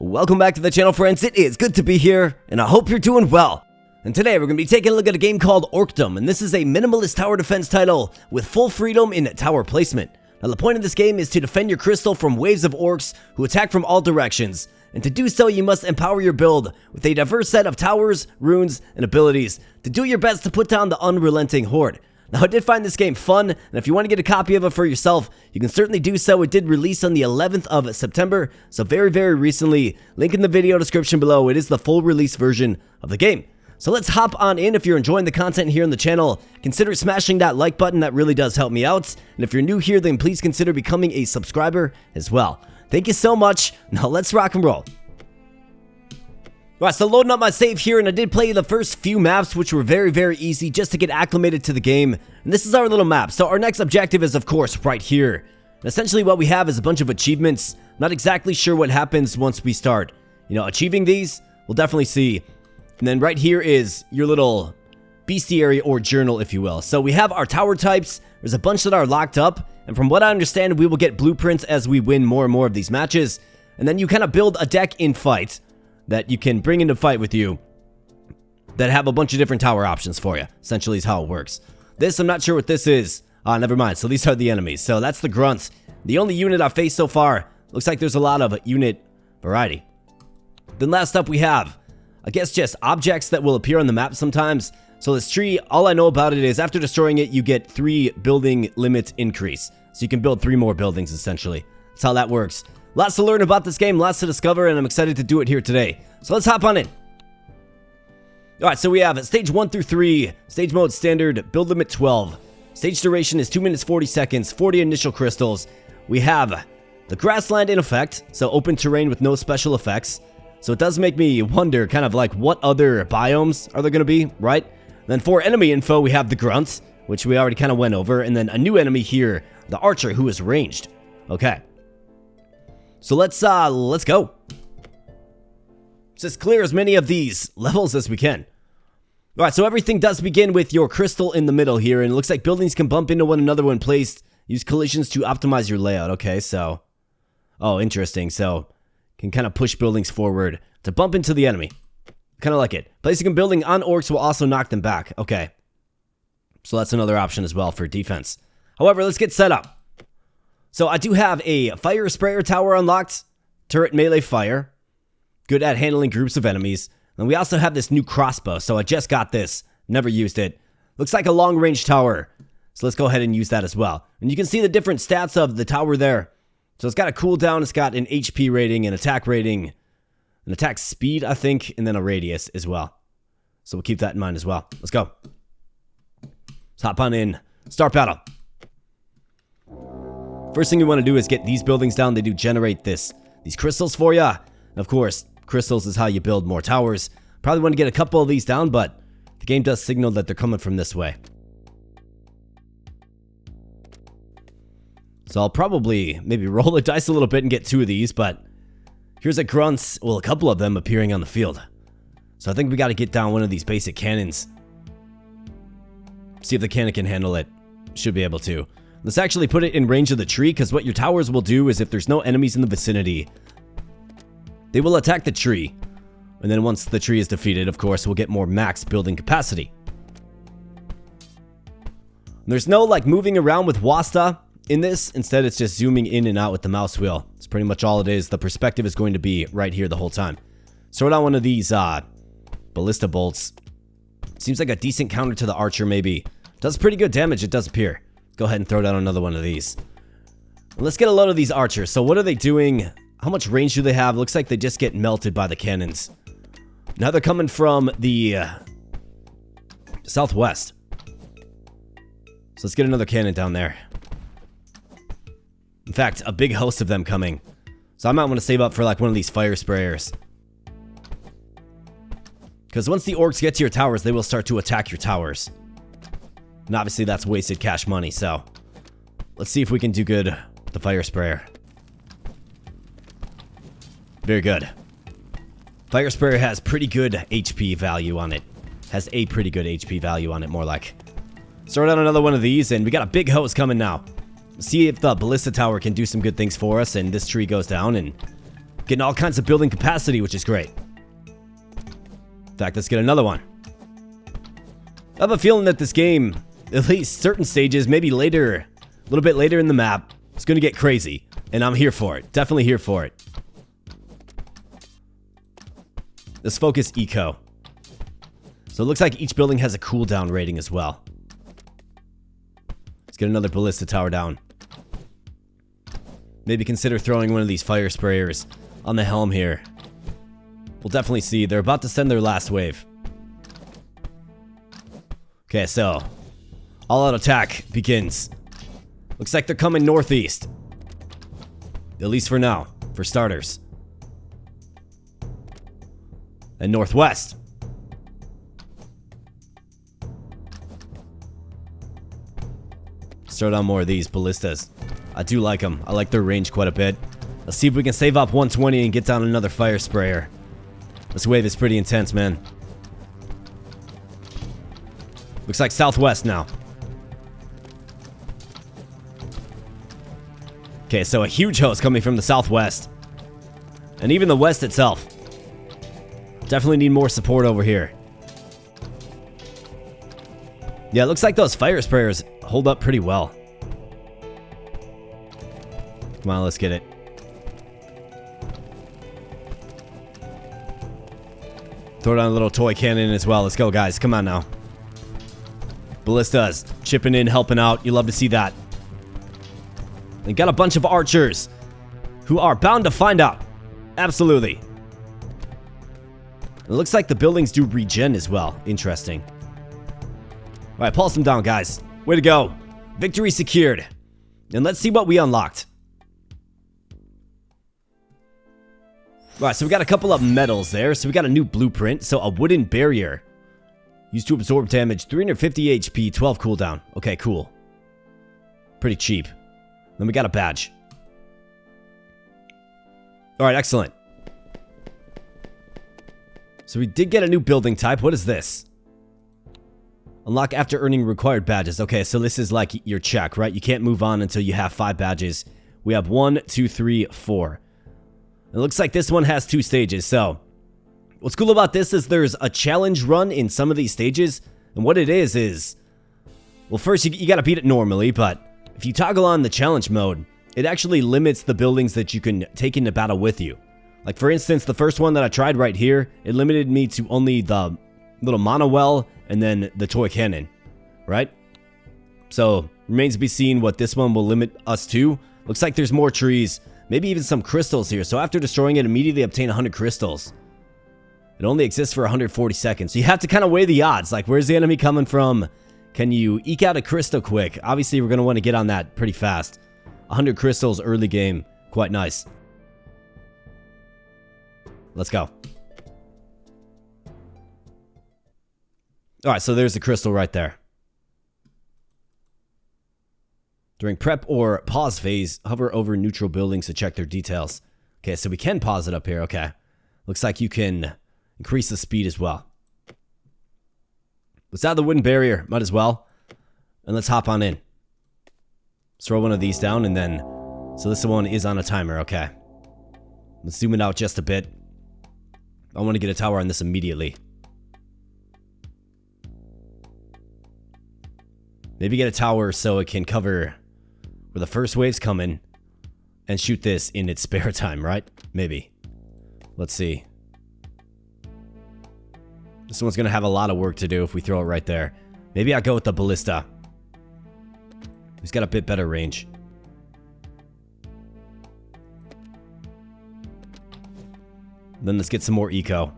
Welcome back to the channel, friends. It is good to be here, and I hope you're doing well. And today we're going to be taking a look at a game called Orcdom, and this is a minimalist tower defense title with full freedom in tower placement. Now the point of this game is to defend your crystal from waves of orcs who attack from all directions, and to do so you must empower your build with a diverse set of towers, runes, and abilities to do your best to put down the Unrelenting Horde. Now I did find this game fun, and if you want to get a copy of it for yourself, you can certainly do so. It did release on the 11th of September, so very recently. Link in the video description below. It is the full release version of the game. So let's hop on in. If you're enjoying the content here on the channel, consider smashing that like button. That really does help me out. And if you're new here, then please consider becoming a subscriber as well. Thank you so much. Now let's rock and roll. Alright, so loading up my save here, and I did play the first few maps, which were very easy just to get acclimated to the game. And this is our little map. So our next objective is, of course, right here. And essentially what we have is a bunch of achievements. Not exactly sure what happens once we start, achieving these. We'll definitely see. And then right here is your little bestiary or journal, if you will. So we have our tower types. There's a bunch that are locked up. And from what I understand, we will get blueprints as we win more and more of these matches. And then you kind of build a deck in fight that you can bring into fight with you that have a bunch of different tower options for you. Essentially is how it works. This, I'm not sure what this is. Never mind. So these are the enemies. So that's the grunts. The only unit I've faced so far. Looks like there's a lot of unit variety. Then last up we have, I guess, just objects that will appear on the map sometimes. So this tree, all I know about it is after destroying it, you get 3 building limit increase. So you can build 3 more buildings, essentially. That's how that works. Lots to learn about this game, lots to discover, and I'm excited to do it here today. So let's hop on in. Alright, so we have stage 1 through 3, stage mode standard, build limit 12. Stage duration is 2 minutes 40 seconds, 40 initial crystals. We have the grassland in effect, so open terrain with no special effects. So it does make me wonder kind of like what other biomes are there going to be, right? Then for enemy info, we have the grunts, which we already kind of went over, and then a new enemy here, the archer, who is ranged. Okay. So let's go. Just clear as many of these levels as we can. Alright, so everything does begin with your crystal in the middle here, and it looks like buildings can bump into one another when placed. Use collisions to optimize your layout. Okay, so... Oh, interesting. So, can kind of push buildings forward to bump into the enemy. Kind of like it. Placing a building on orcs will also knock them back. Okay. So that's another option as well for defense. However, let's get set up. So I do have a fire sprayer tower unlocked, turret melee fire, good at handling groups of enemies, and we also have this new crossbow, so I just got this, never used it. Looks like a long range tower, so let's go ahead and use that as well. And you can see the different stats of the tower there. So it's got a cooldown, it's got an HP rating, an attack rating, an attack speed, I think, and then a radius as well. So we'll keep that in mind as well. Let's go. Let's hop on in, start battle. First thing you want to do is get these buildings down. They do generate these crystals for you. And of course, crystals is how you build more towers. Probably want to get a couple of these down, but the game does signal that they're coming from this way. So I'll probably maybe roll the dice a little bit and get 2 of these, but here's a grunts, well, a couple of them appearing on the field. So I think we got to get down one of these basic cannons. See if the cannon can handle it. Should be able to. Let's actually put it in range of the tree, because what your towers will do is if there's no enemies in the vicinity, they will attack the tree. And then once the tree is defeated, of course, we'll get more max building capacity. There's no like moving around with Wasta in this. Instead, it's just zooming in and out with the mouse wheel. It's pretty much all it is. The perspective is going to be right here the whole time. Sort out one of these ballista bolts. Seems like a decent counter to the archer maybe. Does pretty good damage, it does appear. Go ahead and throw down another one of these. Let's get a load of these archers. So what are they doing? How much range do they have? Looks like they just get melted by the cannons. Now they're coming from the southwest. So let's get another cannon down there. In fact, a big host of them coming. So I might want to save up for like one of these fire sprayers. Because once the orcs get to your towers, they will start to attack your towers. And obviously that's wasted cash money, so let's see if we can do good with the fire sprayer. Very good. Fire sprayer has pretty good HP value on it. Has a pretty good HP value on it, more like. Start out another one of these, and we got a big host coming now. See if the ballista tower can do some good things for us, and this tree goes down, and Getting all kinds of building capacity, which is great. In fact, let's get another one. I have a feeling that this game, at least certain stages, maybe later, a little bit later in the map, it's going to get crazy. And I'm here for it. Definitely here for it. Let's focus eco. So it looks like each building has a cooldown rating as well. Let's get another ballista tower down. Maybe consider throwing one of these fire sprayers on the helm here. We'll definitely see. They're about to send their last wave. Okay, so all-out attack begins. Looks like they're coming northeast. At least for now, for starters. And northwest. Start on more of these ballistas. I do like them. I like their range quite a bit. Let's see if we can save up 120 and get down another fire sprayer. This wave is pretty intense, man. Looks like southwest now. Okay, so a huge host coming from the southwest. And even the west itself. Definitely need more support over here. Yeah, it looks like those fire sprayers hold up pretty well. Come on, let's get it. Throw down a little toy cannon as well. Let's go, guys. Come on now. Ballistas chipping in, helping out. You love to see that. And got a bunch of archers who are bound to find out. Absolutely. It looks like the buildings do regen as well. Interesting. Alright, pulse them down, guys. Way to go. Victory secured. And let's see what we unlocked. Alright, so we got a couple of medals there. So we got a new blueprint. So a wooden barrier. Used to absorb damage. 350 HP, 12 cooldown. Okay, cool. Pretty cheap. Then we got a badge. Alright, excellent. So we did get a new building type. What is this? Unlock after earning required badges. Okay, so this is like your check, right? You can't move on until you have 5 badges. We have 1, 2, 3, 4. It looks like this one has 2 stages. So what's cool about this is there's a challenge run in some of these stages. And what it is, well, first you got to beat it normally, but if you toggle on the challenge mode, it actually limits the buildings that you can take into battle with you. Like, for instance, the first one that I tried right here, it limited me to only the little mono well and then the toy cannon, right? So, remains to be seen what this one will limit us to. Looks like there's more trees, maybe even some crystals here. So after destroying it, immediately obtain 100 crystals. It only exists for 140 seconds. So you have to kind of weigh the odds. Like, where's the enemy coming from? Can you eke out a crystal quick? Obviously, we're going to want to get on that pretty fast. 100 crystals early game. Quite nice. Let's go. Alright, so there's the crystal right there. During prep or pause phase, hover over neutral buildings to check their details. Okay, so we can pause it up here. Okay. Looks like you can increase the speed as well. Let's add the wooden barrier. Might as well. And let's hop on in. Let's throw one of these down and then... So this one is on a timer. Okay. Let's zoom it out just a bit. I want to get a tower on this immediately. Maybe get a tower so it can cover where the first wave's coming and shoot this in its spare time, right? Maybe. Let's see. This one's going to have a lot of work to do if we throw it right there. Maybe I'll go with the ballista. He's got a bit better range. Then let's get some more eco.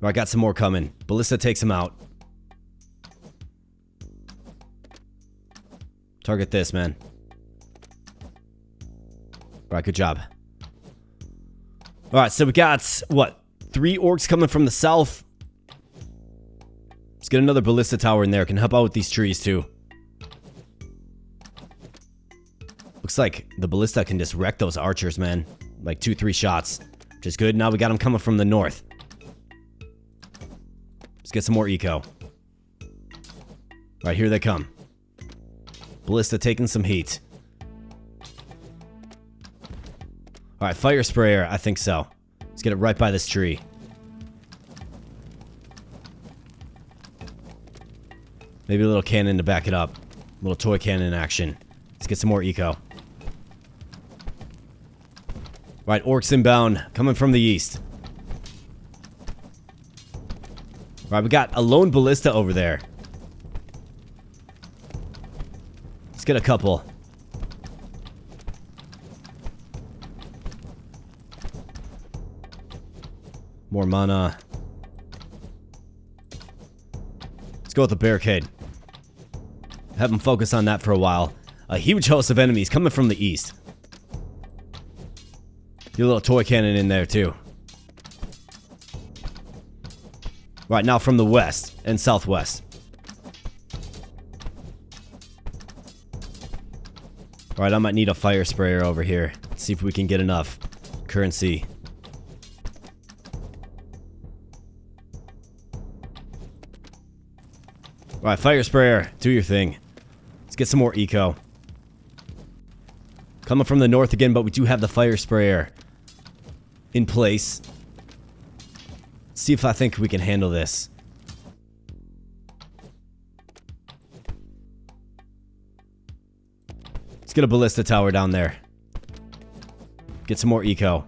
I got some more coming. Ballista takes him out. Target this, man. Alright, good job. Alright, so we got, what? 3 orcs coming from the south. Let's get another ballista tower in there. Can help out with these trees, too. Looks like the ballista can just wreck those archers, man. Like 2-3 shots. Which is good. Now we got them coming from the north. Let's get some more eco. Alright, here they come. Ballista taking some heat. Alright, fire sprayer. I think so. Let's get it right by this tree. Maybe a little cannon to back it up. A little toy cannon action. Let's get some more eco. Right, orcs inbound, coming from the east. Right, we got a lone ballista over there. Let's get a couple. More mana. Let's go with the barricade. Have them focus on that for a while. A huge host of enemies coming from the east. Get a little toy cannon in there too. Right, now from the west and southwest. Alright, I might need a fire sprayer over here. Let's see if we can get enough currency. Alright, fire sprayer, do your thing. Let's get some more eco. Coming from the north again, but we do have the fire sprayer in place. Let's see if I think we can handle this. Let's get a ballista tower down there. Get some more eco.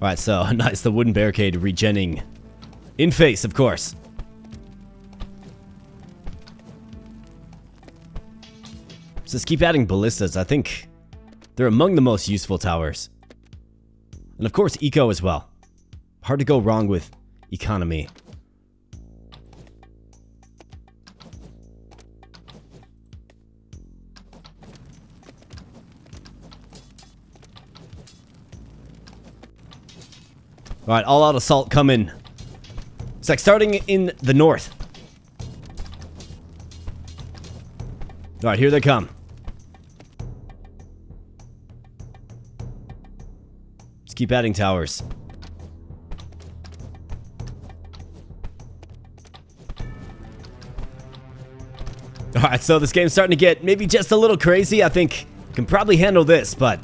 Alright, so nice, the wooden barricade regenning. In face, of course. So let's keep adding ballistas. I think they're among the most useful towers. And of course, eco as well. Hard to go wrong with economy. Alright, all-out assault coming. It's like starting in the north. Alright, here they come. Let's keep adding towers. Alright, so this game's starting to get maybe just a little crazy. I think I can probably handle this, but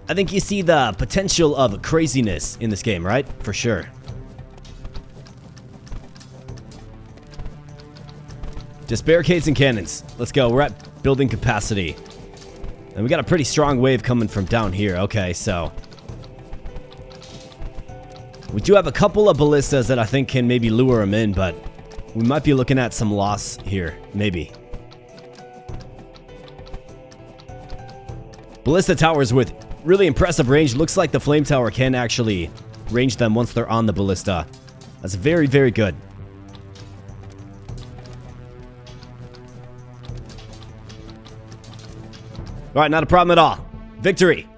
I think you see the potential of craziness in this game, right? For sure. Just barricades and cannons. Let's go. We're at building capacity. And we got a pretty strong wave coming from down here. Okay, so we do have a couple of ballistas that I think can maybe lure them in, but we might be looking at some loss here. Maybe. Ballista towers with really impressive range. Looks like the flame tower can actually range them once they're on the ballista. That's very, very good. Alright, not a problem at all. Victory.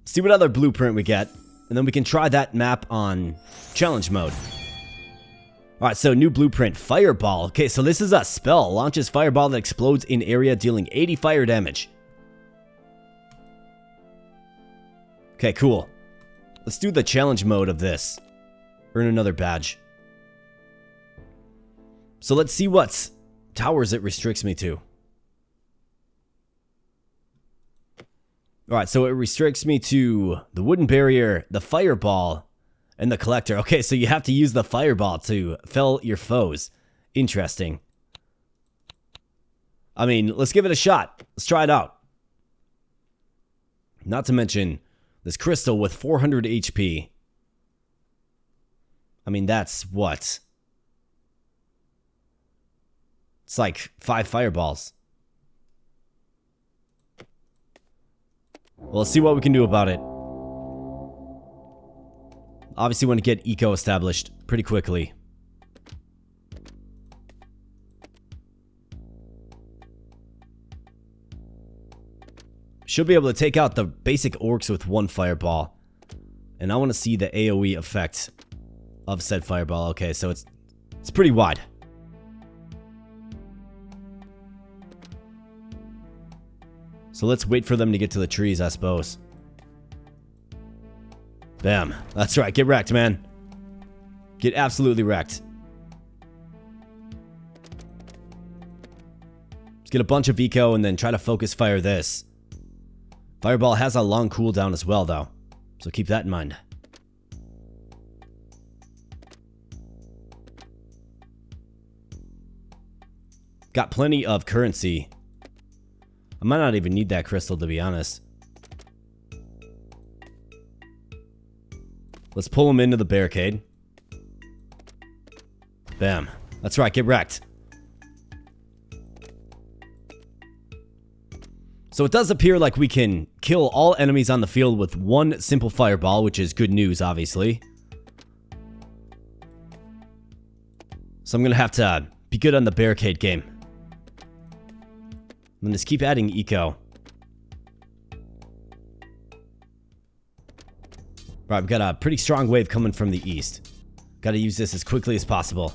See what other blueprint we get, and then we can try that map on challenge mode. Alright, so new blueprint, Fireball. Okay, so this is a spell. Launches fireball that explodes in area, dealing 80 fire damage. Okay, cool. Let's do the challenge mode of this. Earn another badge. So let's see what towers it restricts me to. Alright, so it restricts me to the wooden barrier, the fireball, and the collector. Okay, so you have to use the fireball to fell your foes. Interesting. I mean, let's give it a shot. Let's try it out. Not to mention this crystal with 400 HP. I mean, that's what? It's like 5 fireballs. Well, let's see what we can do about it. Obviously, want to get eco established pretty quickly. Should be able to take out the basic orcs with 1 fireball. And I want to see the AoE effect of said fireball. Okay, so it's pretty wide. So let's wait for them to get to the trees, I suppose. Bam. That's right. Get wrecked, man. Get absolutely wrecked. get a bunch of eco and then try to focus fire this. Fireball has a long cooldown as well, though, so keep that in mind. Got plenty of currency. I might not even need that crystal, to be honest. Let's pull him into the barricade. Bam. That's right, get wrecked. So it does appear like we can kill all enemies on the field with one simple fireball, which is good news, obviously. So I'm going to have to be good on the barricade game. And just keep adding eco. Right, we've got a pretty strong wave coming from the east. Got to use this as quickly as possible.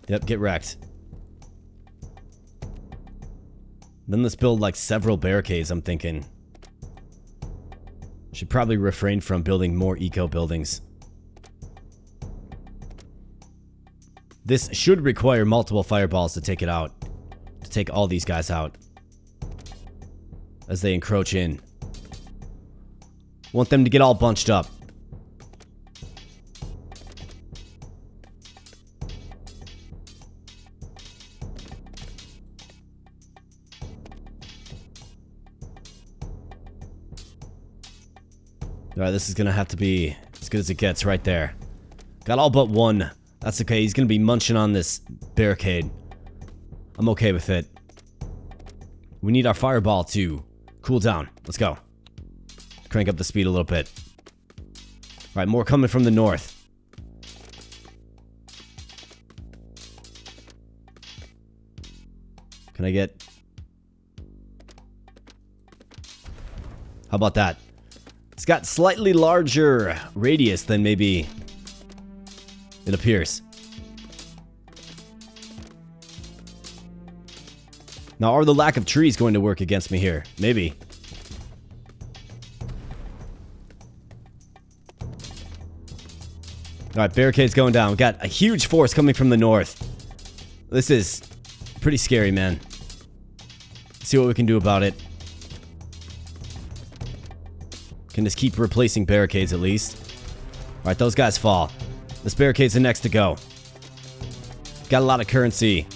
Yep, get wrecked. Then let's build like several barricades, I'm thinking. Should probably refrain from building more eco buildings. This should require multiple fireballs to take it out. To take all these guys out. As they encroach in. Want them to get all bunched up. Alright, this is gonna have to be as good as it gets right there. Got all but one. That's okay, he's gonna be munching on this barricade. I'm okay with it. We need our fireball to cool down. Let's go. Crank up the speed a little bit. Alright, more coming from the north. Can I get... How about that? It's got slightly larger radius than maybe it appears. Now, are the lack of trees going to work against me here? Maybe. Alright, barricades going down. We got a huge force coming from the north. This is pretty scary, man. Let's see what we can do about it. Can just keep replacing barricades at least. Alright, those guys fall. This barricade's the next to go. Got a lot of currency.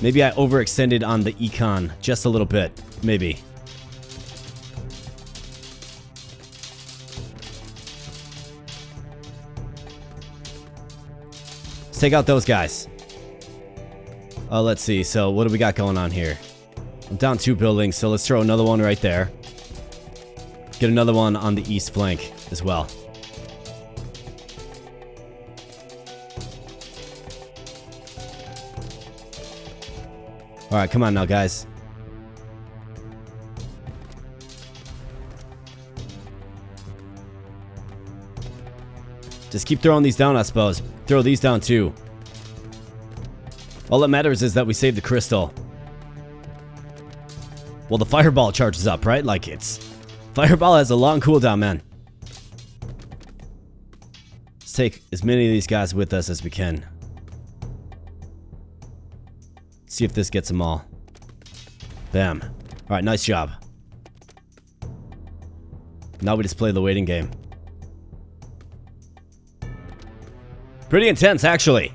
Maybe I overextended on the econ just a little bit. Maybe. Let's take out those guys. Oh, let's see. So what do we got going on here? I'm down 2 buildings, so let's throw another one right there. Get another one on the east flank as well. Alright, come on now, guys. Just keep throwing these down, I suppose. Throw these down too. All that matters is that we save the crystal. Well, the fireball charges up, right? Like, it's... Fireball has a long cooldown, man. Let's take as many of these guys with us as we can. See if this gets them all. Bam. Alright, nice job. Now we just play the waiting game. Pretty intense, actually.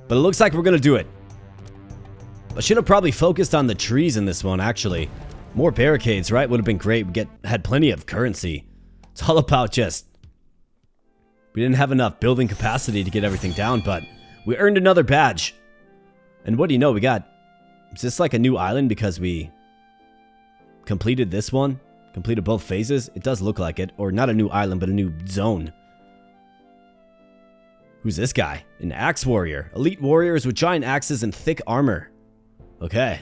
But it looks like we're gonna do it. I should have probably focused on the trees in this one, actually. More barricades, right? Would have been great. We had plenty of currency. It's all about just... We didn't have enough building capacity to get everything down, but we earned another badge. And what do you know? We got... Is this like a new island because we completed this one? Completed both phases? It does look like it. Or not a new island, but a new zone. Who's this guy? An axe warrior. Elite warriors with giant axes and thick armor. Okay.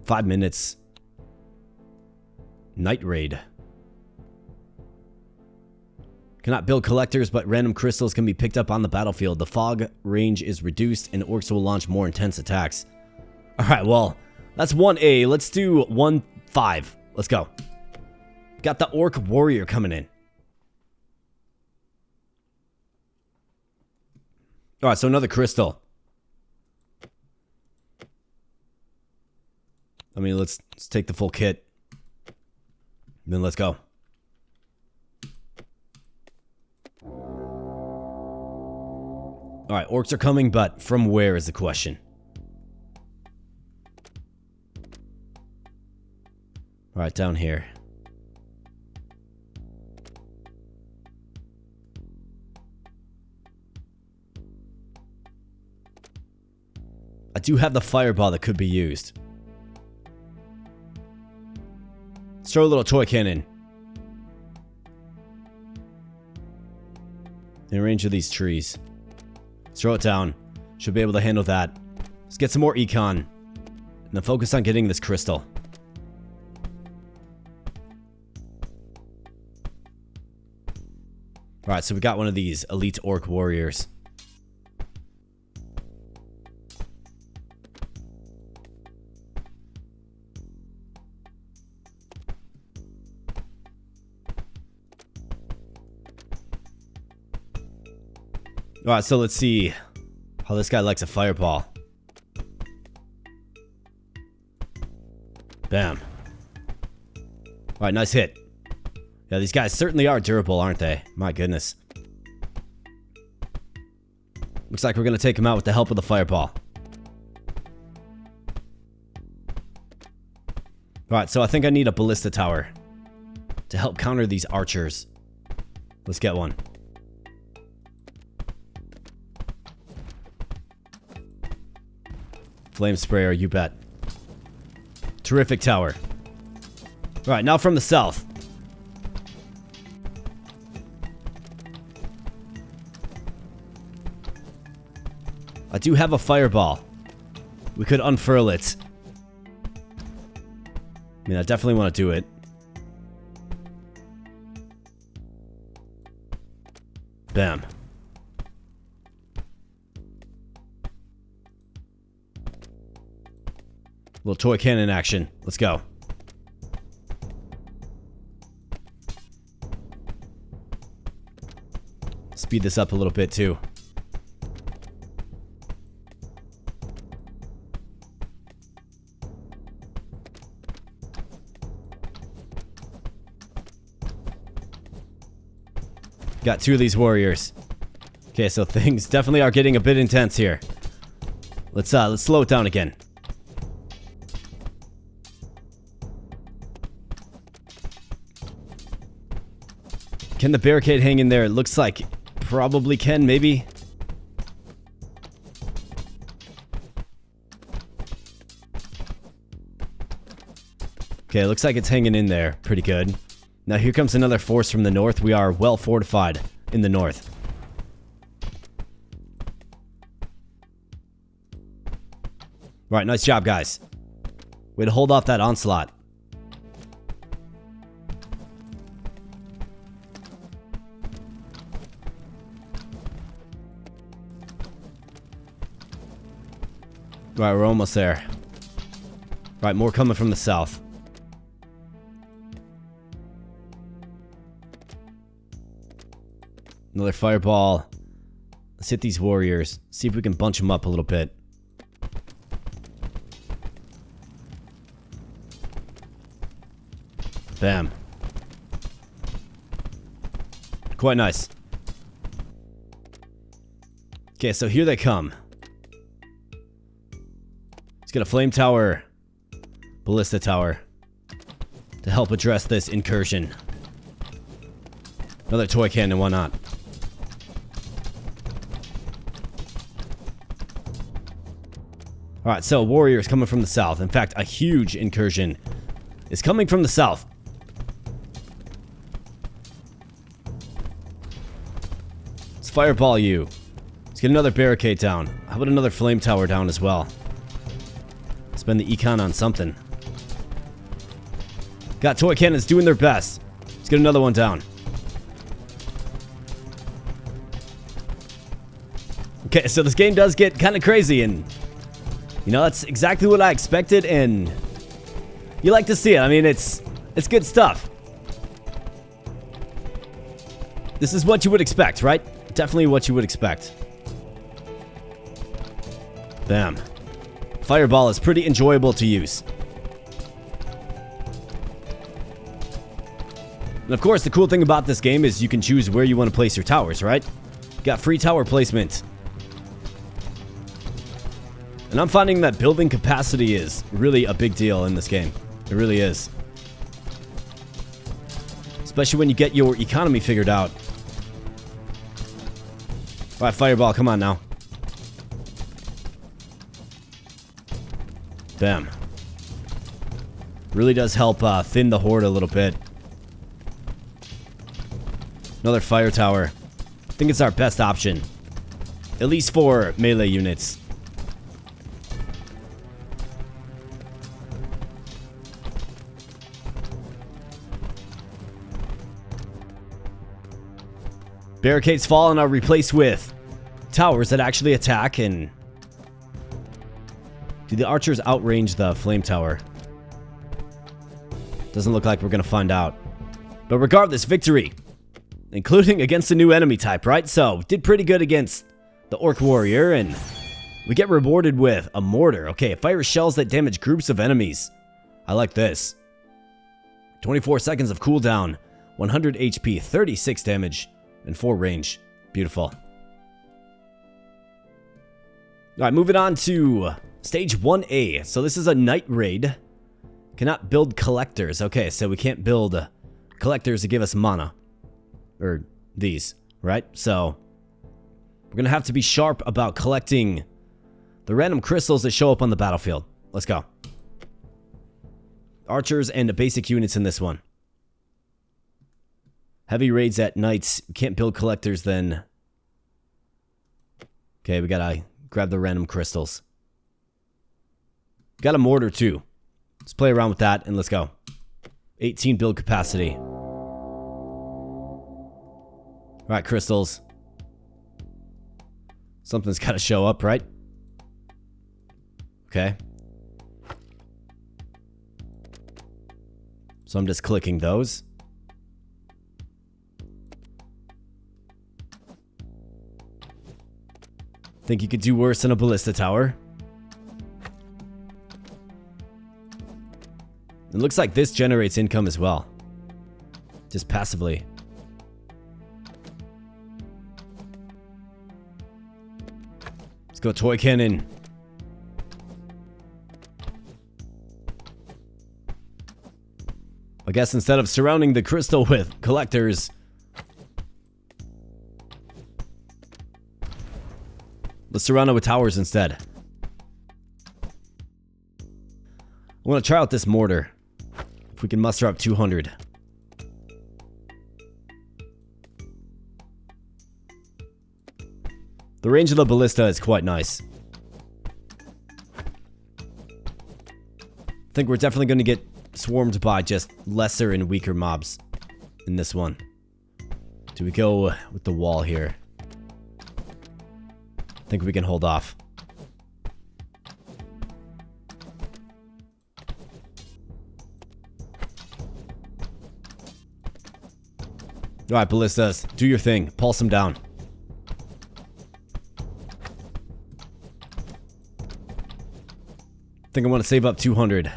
Five minutes. Night raid. Cannot build collectors, but random crystals can be picked up on the battlefield. The fog range is reduced, and orcs will launch more intense attacks. Alright, well, that's 1A. Let's do 1-5. Let's go. Got the orc warrior coming in. Alright, so another crystal. I mean, let's take the full kit. Then let's go. Alright, orcs are coming, but from where is the question? Alright, down here. I do have the fireball that could be used. Let's throw a little toy cannon. In range of these trees. Let's throw it down. Should be able to handle that. Let's get some more econ. And then focus on getting this crystal. Alright, so we got one of these elite orc warriors. Alright, so let's see how this guy likes a fireball. Bam. Alright, nice hit. Yeah, these guys certainly are durable, aren't they? My goodness. Looks like we're gonna take him out with the help of the fireball. Alright, so I think I need a ballista tower to help counter these archers. Let's get one. Flame sprayer, you bet. Terrific tower. Alright, now from the south. I do have a fireball. We could unfurl it. I mean, I definitely want to do it. Bam. Little toy cannon action. Let's go. Speed this up a little bit too. Got two of these warriors. Okay, so things definitely are getting a bit intense here. Let's slow it down again. Can the barricade hang in there? It looks like probably can, maybe. Okay, looks like it's hanging in there pretty good. Now here comes another force from the north. We are well fortified in the north. Right, nice job, guys. Way to hold off that onslaught. Right, we're almost there. Right, more coming from the south. Another fireball. Let's hit these warriors. See if we can bunch them up a little bit. Bam. Quite nice. Okay, so here they come. Let's get a flame tower, ballista tower, to help address this incursion. Another toy cannon, why not? Alright, so warriors coming from the south. In fact, a huge incursion is coming from the south. Let's fireball you. Let's get another barricade down. How about another flame tower down as well? Spend the econ on something. Got toy cannons doing their best. Let's get another one down. Okay, so this game does get kind of crazy, and you know, that's exactly what I expected, and you like to see it. I mean, it's good stuff. This is what you would expect, right? Definitely what you would expect. Bam. Fireball is pretty enjoyable to use. And of course, the cool thing about this game is you can choose where you want to place your towers, right? Got free tower placement. And I'm finding that building capacity is really a big deal in this game. It really is. Especially when you get your economy figured out. Alright, Fireball, come on now. Bam. Really does help thin the Horde a little bit. Another fire tower. I think it's our best option. At least for melee units. Barricades fall and are replaced with towers that actually attack. And do the archers outrange the flame tower? Doesn't look like we're gonna find out. But regardless, victory. Including against a new enemy type, right? So, did pretty good against the orc warrior, and we get rewarded with a mortar. Okay, it fires shells that damage groups of enemies. I like this. 24 seconds of cooldown, 100 HP, 36 damage, and 4 range. Beautiful. Alright, moving on to stage 1A. So this is a night raid. Cannot build collectors. Okay, so we can't build collectors to give us mana. Or these, right? So we're gonna have to be sharp about collecting the random crystals that show up on the battlefield. Let's go. Archers and basic units in this one. Heavy raids at nights. We can't build collectors then. Okay, we gotta grab the random crystals. Got a mortar too. Let's play around with that and let's go. 18 build capacity. Alright, crystals. Something's gotta show up, right? Okay. So I'm just clicking those. Think you could do worse than a ballista tower. It looks like this generates income as well. Just passively. Let's go toy cannon. I guess instead of surrounding the crystal with collectors, let's surround it with towers instead. I want to try out this mortar. If we can muster up 200. The range of the ballista is quite nice. I think we're definitely going to get swarmed by just lesser and weaker mobs in this one. Do we go with the wall here? I think we can hold off. Alright, ballistas, do your thing. Pulse them down. I think I want to save up 200.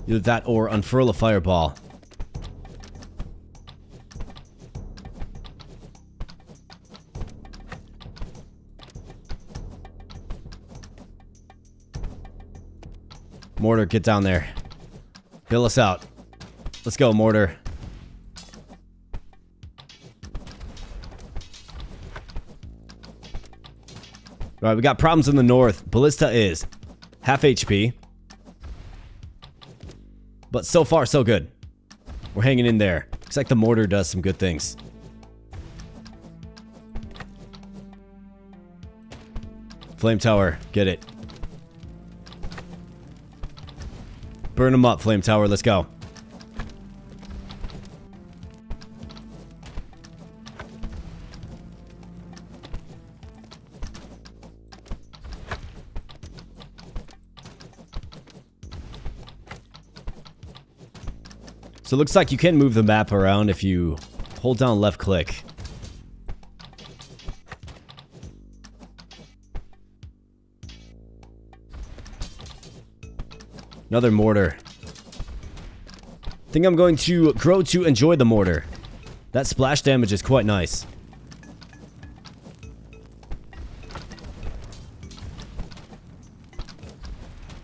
Either that or unfurl a fireball. Mortar, get down there. Bail us out. Let's go, mortar. Alright, we got problems in the north. Ballista is half HP. But so far, so good. We're hanging in there. Looks like the mortar does some good things. Flame tower, get it. Burn them up, flame tower, let's go. So it looks like you can move the map around if you hold down left click. Another mortar. I think I'm going to grow to enjoy the mortar. That splash damage is quite nice.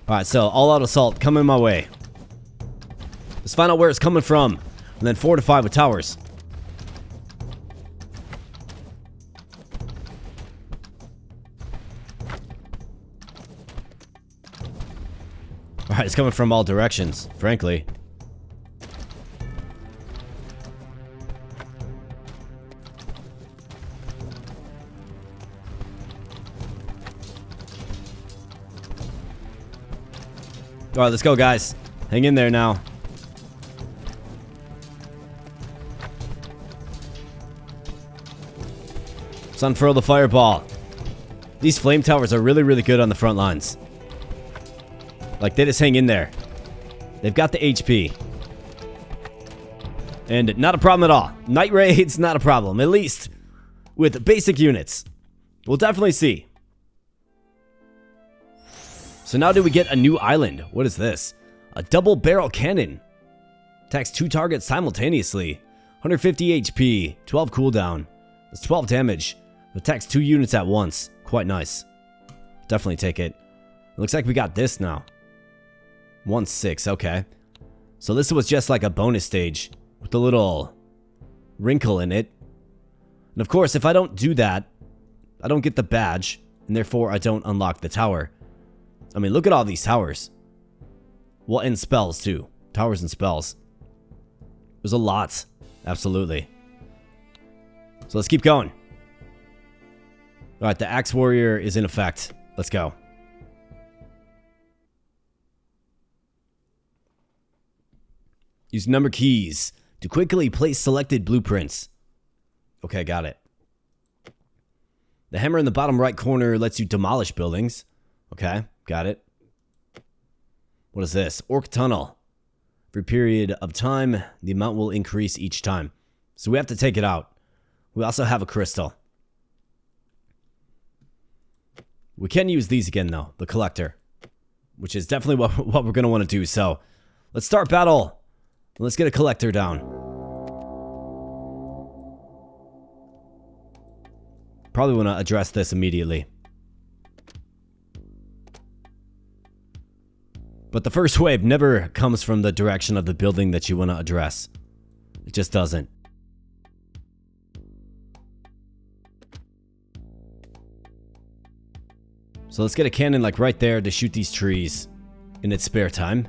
Alright, so all-out assault coming my way. Let's find out where it's coming from, and then fortify with towers. Alright, it's coming from all directions, frankly. Alright, let's go, guys. Hang in there now. Let's unfurl the fireball. These flame towers are really, really good on the front lines. Like, they just hang in there. They've got the HP. And not a problem at all. Night raids, not a problem. At least with basic units. We'll definitely see. So now do we get a new island? What is this? A double barrel cannon. Attacks 2 targets simultaneously. 150 HP, 12 cooldown. That's 12 damage. Attacks 2 units at once. Quite nice. Definitely take it. Looks like we got this now. 1/6, okay. So this was just like a bonus stage with a little wrinkle in it. And of course, if I don't do that, I don't get the badge, and therefore I don't unlock the tower. I mean, look at all these towers. Well, and spells too. Towers and spells. There's a lot. Absolutely. So let's keep going. Alright, the Axe Warrior is in effect. Let's go. Use number keys to quickly place selected blueprints. Okay, got it. The hammer in the bottom right corner lets you demolish buildings. Okay, got it. What is this? Orc Tunnel. For a period of time, the amount will increase each time. So we have to take it out. We also have a crystal. We can use these again, though. The collector. Which is definitely what we're going to want to do. So, let's start battle. Let's get a collector down. Probably want to address this immediately. But the first wave never comes from the direction of the building that you want to address. It just doesn't. So let's get a cannon like right there to shoot these trees in its spare time.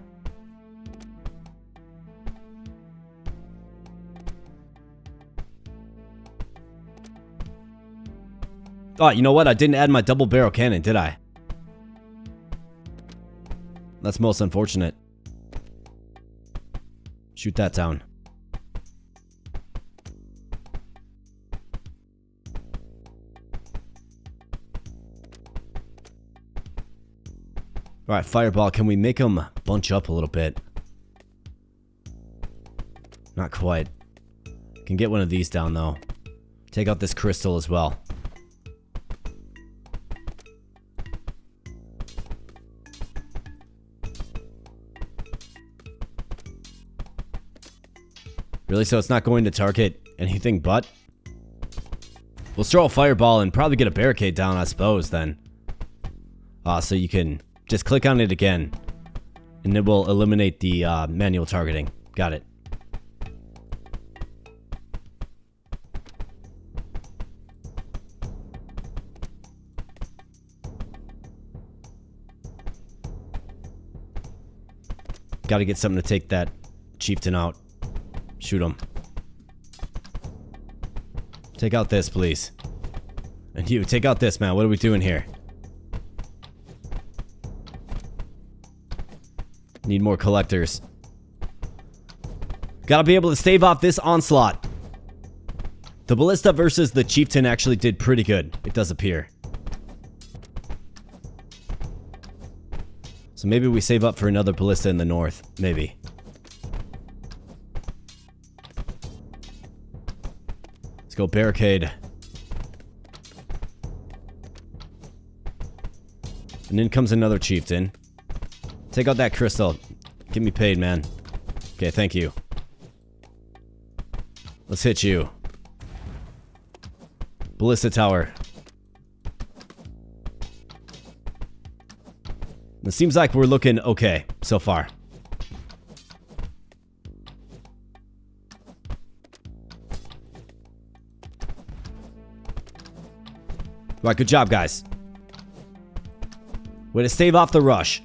Oh, you know what? I didn't add my double barrel cannon, did I? That's most unfortunate. Shoot that down. Alright, fireball. Can we make them bunch up a little bit? Not quite. Can get one of these down, though. Take out this crystal as well. Really? So it's not going to target anything but? We'll throw a fireball and probably get a barricade down, I suppose, then. So you can just click on it again. And it will eliminate the manual targeting. Got it. Gotta get something to take that chieftain out. Shoot him. Take out this, please. And you, take out this, man. What are we doing here? Need more collectors. Gotta be able to stave off this onslaught. The ballista versus the chieftain actually did pretty good, it does appear. So maybe we save up for another ballista in the north. Maybe. Let's go barricade. And in comes another chieftain. Take out that crystal. Get me paid, man. Okay, thank you. Let's hit you. Ballista tower. It seems like we're looking okay so far. Alright, good job, guys. Way to stave off the rush.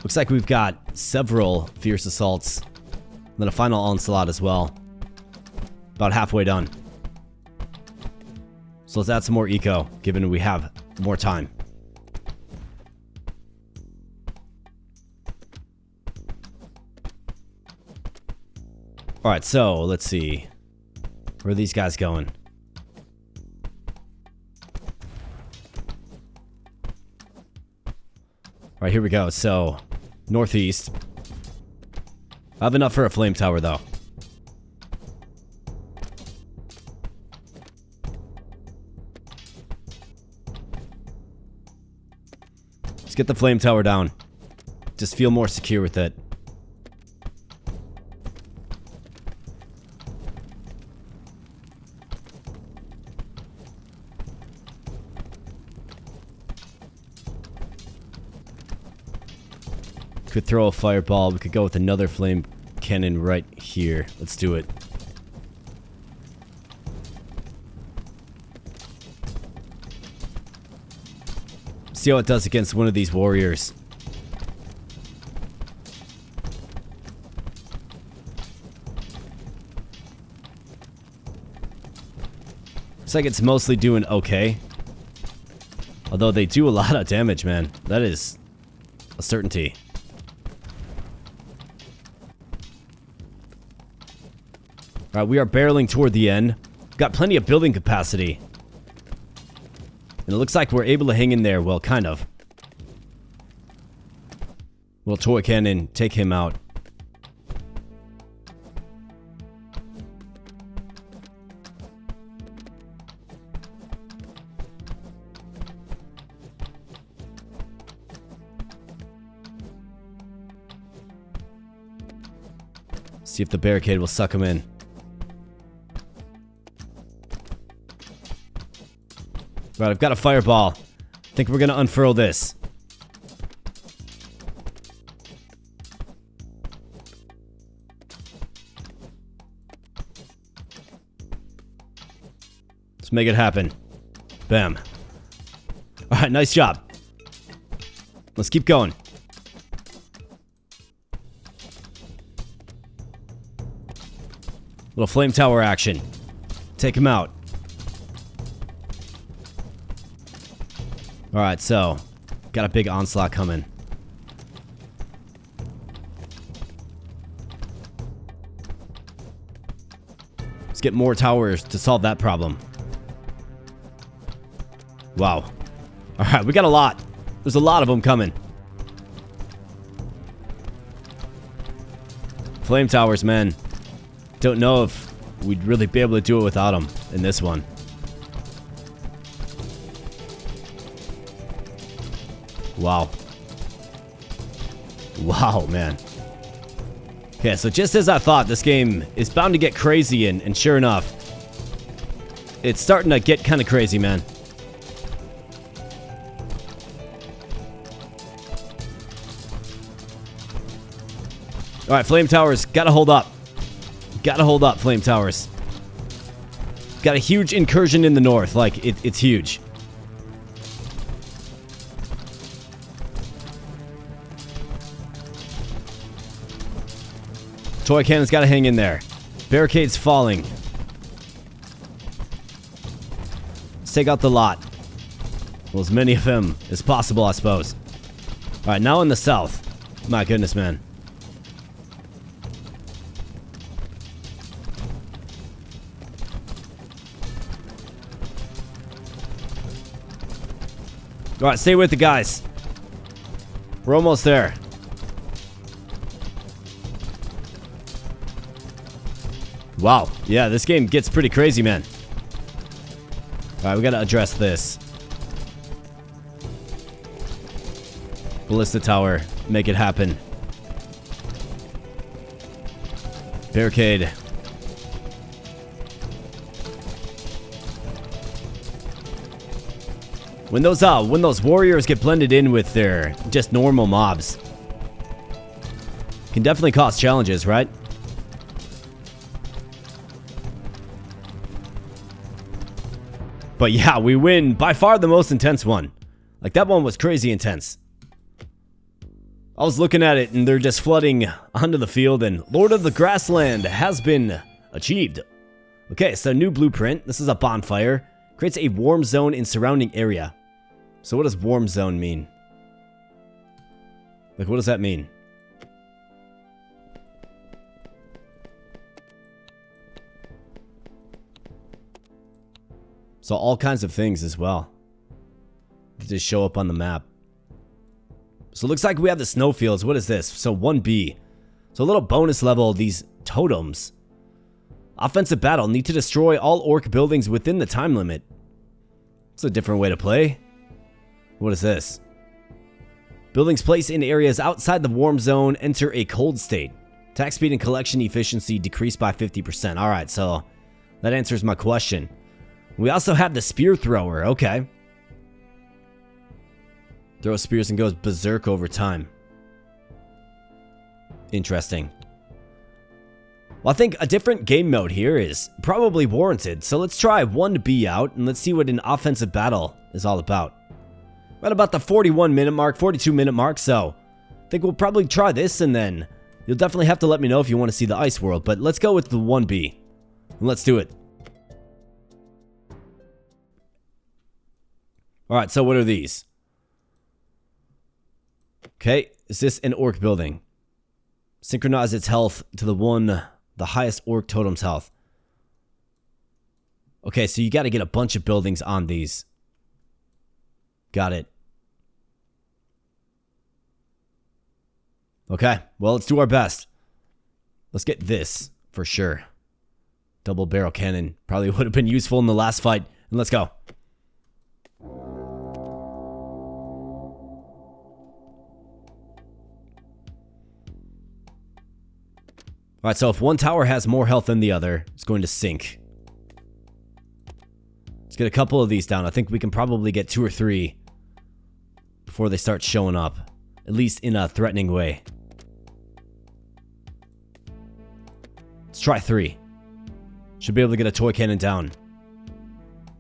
Looks like we've got several fierce assaults. And then a final onslaught as well. About halfway done. So let's add some more eco, given we have more time. Alright, so let's see. Where are these guys going? Alright, here we go. So, northeast. I have enough for a flame tower, though. Let's get the flame tower down. Just feel more secure with it. Could throw a fireball. We could go with another flame cannon right here. Let's do it. See how it does against one of these warriors. Looks like it's mostly doing okay. Although they do a lot of damage, man. That is a certainty. Alright, we are barreling toward the end. Got plenty of building capacity. And it looks like we're able to hang in there. Well, kind of. Little toy cannon, take him out. See if the barricade will suck him in. Right, I've got a fireball. I think we're gonna unfurl this. Let's make it happen. Bam. Alright, nice job. Let's keep going. Little flame tower action. Take him out. Alright, so got a big onslaught coming. Let's get more towers to solve that problem. Wow. Alright, we got a lot. There's a lot of them coming. Flame towers, man. Don't know if we'd really be able to do it without them in this one. Wow. Wow, man. Okay, so just as I thought, this game is bound to get crazy, and sure enough, it's starting to get kind of crazy, man. Alright, flame towers, gotta hold up. Gotta hold up, flame towers. Got a huge incursion in the north, like, it's huge. Toy cannon's gotta hang in there. Barricade's falling. Let's take out the lot. Well, as many of them as possible, I suppose. Alright, now in the south. My goodness, man. Alright, stay with the guys. We're almost there. Wow. Yeah, this game gets pretty crazy, man. Alright, we gotta address this. Ballista tower. Make it happen. Barricade. When those warriors get blended in with their just normal mobs, can definitely cause challenges, right? But yeah, we win by far the most intense one. Like, that one was crazy intense. I was looking at it and they're just flooding onto the field, and Lord of the Grassland has been achieved. Okay, so new blueprint. This is a bonfire. Creates a warm zone in surrounding area. So what does warm zone mean? Like, what does that mean? So all kinds of things as well. They just show up on the map. So it looks like we have the snowfields. What is this? So 1B. So a little bonus level, these totems. Offensive battle. Need to destroy all orc buildings within the time limit. It's a different way to play. What is this? Buildings placed in areas outside the warm zone enter a cold state. Attack speed and collection efficiency decreased by 50%. Alright, so that answers my question. We also have the spear thrower. Okay. Throws spears and goes berserk over time. Interesting. Well, I think a different game mode here is probably warranted. So let's try 1B out and let's see what an offensive battle is all about. Right about the 41-minute mark, 42-minute mark. So I think we'll probably try this, and then you'll definitely have to let me know if you want to see the ice world. But let's go with the 1B. And let's do it. Alright, so what are these? Okay, is this an orc building? Synchronize its health to the highest orc totem's health. Okay, so you got to get a bunch of buildings on these. Got it. Okay, well, let's do our best. Let's get this for sure. Double barrel cannon probably would have been useful in the last fight. And let's go. Alright, so if one tower has more health than the other, it's going to sink. Let's get a couple of these down. I think we can probably get 2 or 3 before they start showing up. At least in a threatening way. Let's try 3. Should be able to get a toy cannon down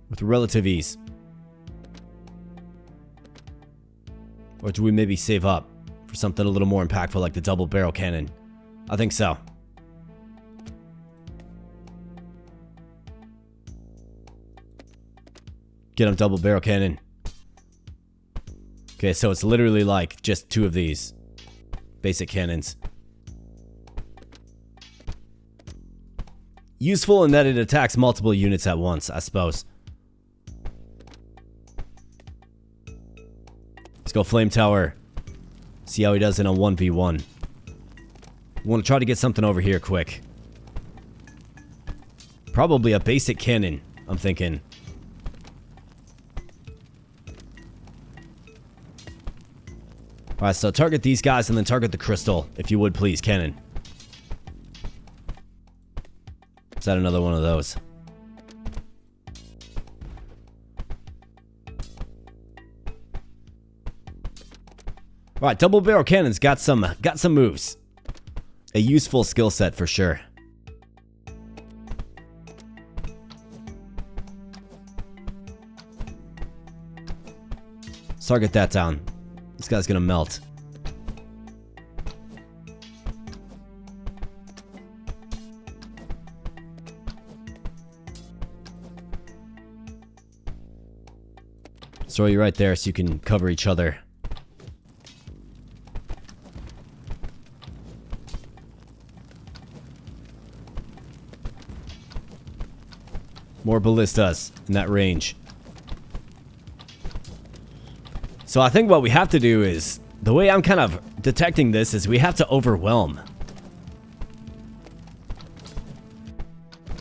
with relative ease. Or do we maybe save up for something a little more impactful like the double barrel cannon? I think so. Get him, double barrel cannon. Okay, so it's literally like just 2 of these basic cannons. Useful in that it attacks multiple units at once, I suppose. Let's go flame tower. See how he does in a 1v1. We want to try to get something over here quick. Probably a basic cannon, I'm thinking. Alright, so target these guys and then target the crystal, if you would please, cannon. Is that another one of those? Alright, double barrel cannons got some moves. A useful skill set for sure. Let's target that down. This guy's gonna melt. Let's throw you right there so you can cover each other. More ballistas in that range. So I think what we have to do is, the way I'm kind of detecting this is we have to overwhelm.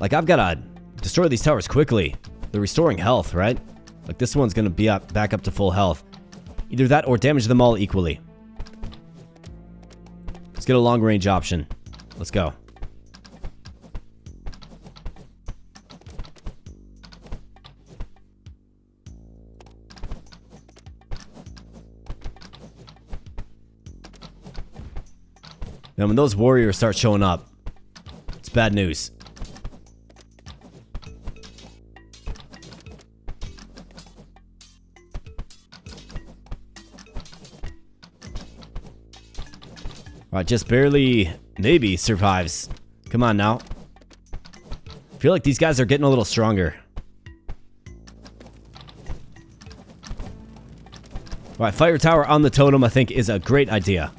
Like, I've got to destroy these towers quickly. They're restoring health, right? Like, this one's going to be back up to full health. Either that or damage them all equally. Let's get a long range option. Let's go. Now, when those warriors start showing up, it's bad news. Alright, just barely, maybe survives. Come on now. I feel like these guys are getting a little stronger. Alright, fire tower on the totem, I think, is a great idea.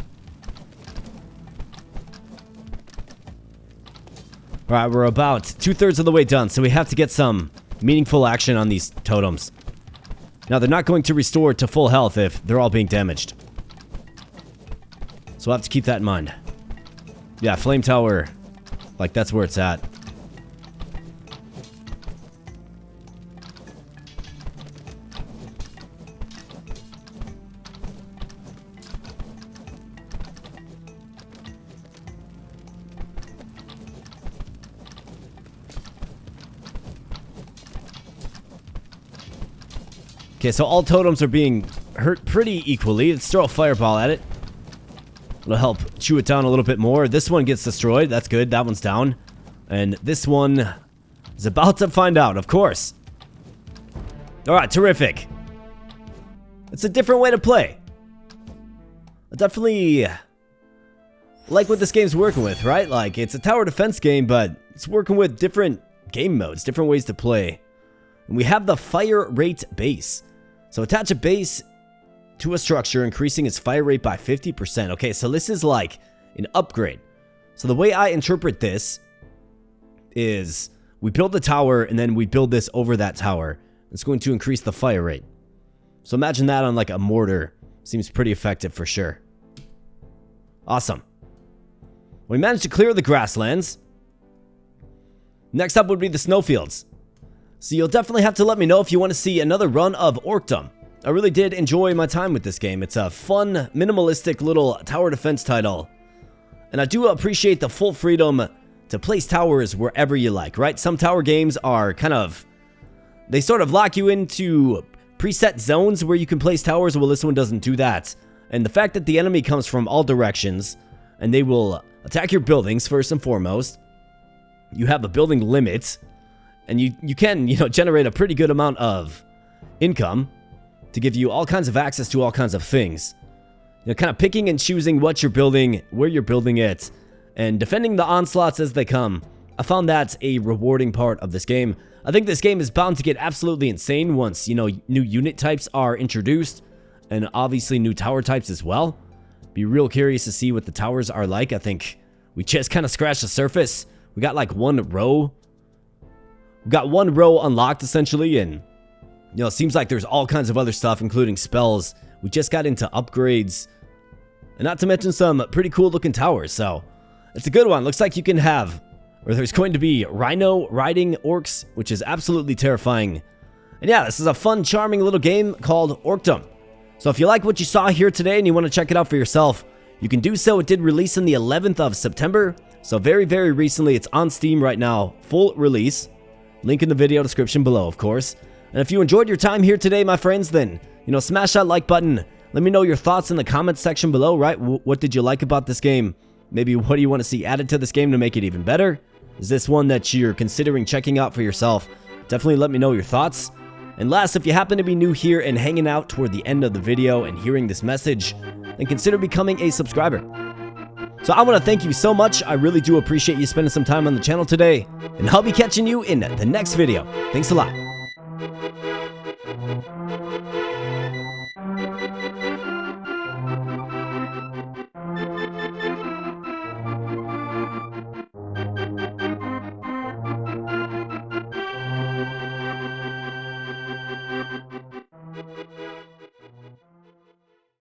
Alright, we're about 2/3 of the way done, so we have to get some meaningful action on these totems. Now, they're not going to restore to full health if they're all being damaged. So we'll have to keep that in mind. Yeah, flame tower, like, that's where it's at. Okay, so all totems are being hurt pretty equally. Let's throw a fireball at it. It'll help chew it down a little bit more. This one gets destroyed. That's good. That one's down. And this one is about to find out, of course. Alright, terrific. It's a different way to play. I definitely like what this game's working with, right? Like, it's a tower defense game, but it's working with different game modes, different ways to play. And we have the fire rate base. So attach a base to a structure, increasing its fire rate by 50%. Okay, so this is like an upgrade. So the way I interpret this is we build the tower and then we build this over that tower. It's going to increase the fire rate. So imagine that on like a mortar. Seems pretty effective for sure. Awesome. We managed to clear the grasslands. Next up would be the snowfields. So you'll definitely have to let me know if you want to see another run of Orcdom. I really did enjoy my time with this game. It's a fun, minimalistic little tower defense title. And I do appreciate the full freedom to place towers wherever you like, right? Some tower games are kind of, they sort of lock you into preset zones where you can place towers. Well, this one doesn't do that. And the fact that the enemy comes from all directions and they will attack your buildings first and foremost. You have a building limit. And you can, generate a pretty good amount of income to give you all kinds of access to all kinds of things. Kind of picking and choosing what you're building, where you're building it, and defending the onslaughts as they come. I found that a rewarding part of this game. I think this game is bound to get absolutely insane once, new unit types are introduced, and obviously new tower types as well. Be real curious to see what the towers are like. I think we just kind of scratched the surface. We got like one row. We got one row unlocked essentially, and it seems like there's all kinds of other stuff, including spells. We just got into upgrades, and not to mention some pretty cool looking towers. So it's a good one. Looks like you can have, or there's going to be rhino riding orcs, which is absolutely terrifying. And yeah, this is a fun, charming little game called Orcdom. So if you like what you saw here today and you want to check it out for yourself, you can do so. It did release on the 11th of September. So very, very recently. It's on Steam right now, full release. Link in the video description below, of course. And if you enjoyed your time here today, my friends, then, smash that like button. Let me know your thoughts in the comments section below, right? What did you like about this game? Maybe what do you want to see added to this game to make it even better? Is this one that you're considering checking out for yourself? Definitely let me know your thoughts. And last, if you happen to be new here and hanging out toward the end of the video and hearing this message, then consider becoming a subscriber. So I want to thank you so much. I really do appreciate you spending some time on the channel today. And I'll be catching you in the next video. Thanks a lot.